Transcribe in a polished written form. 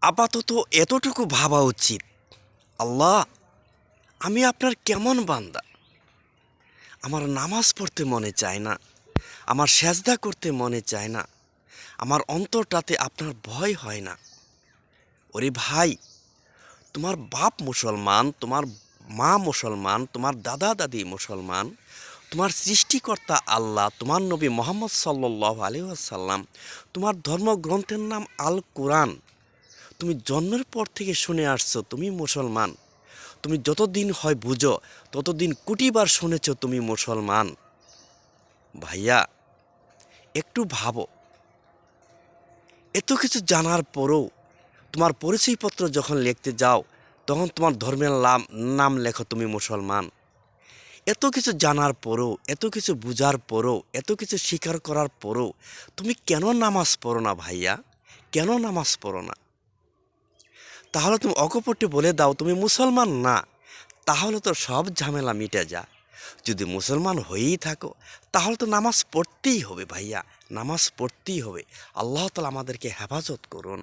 আপাতত এতটুকু ভাবা উচিত, আল্লাহ আমি আপনার কেমন বান্দা। আমার নামাজ পড়তে মনে চায় না, আমার সেজদা করতে মনে চায় না, আমার অন্তরটাতে আপনার ভয় হয় না। ওরে ভাই, তোমার বাপ মুসলমান, তোমার মা মুসলমান, তোমার দাদা দাদি মুসলমান, তোমার সৃষ্টিকর্তা আল্লাহ, তোমার নবী মোহাম্মদ সাল্লাল্লাহু আলাইহি ওয়াসাল্লাম, তোমার ধর্মগ্রন্থের নাম আল কোরআন। তুমি জন্মের পর থেকে শুনে আসছো তুমি মুসলমান। তুমি যতদিন হয় বুঝো, ততদিন কোটিবার শুনেছ তুমি মুসলমান। ভাইয়া, একটু ভাবো, এত কিছু জানার পরেও তোমার পরিচয়পত্র যখন লিখতে যাও, তখন তোমার ধর্মের নাম লেখো তুমি মুসলমান। এত কিছু জানার পরেও, এত কিছু বুঝার পরেও, এত কিছু স্বীকার করার পরেও তুমি কেন নামাজ পড়ো না ভাইয়া? কেন নামাজ পড়ো না? তাহলে তুমি অকপটে বলে দাও তুমি মুসলমান না, তাহলে তো সব ঝামেলা মিটে যায়। যদি মুসলমান হয়েই থাকো, তাহলে তো নামাজ পড়তেই হবে ভাইয়া, নামাজ পড়তেই হবে। আল্লাহ তাআলা আমাদেরকে হেফাজত করুন।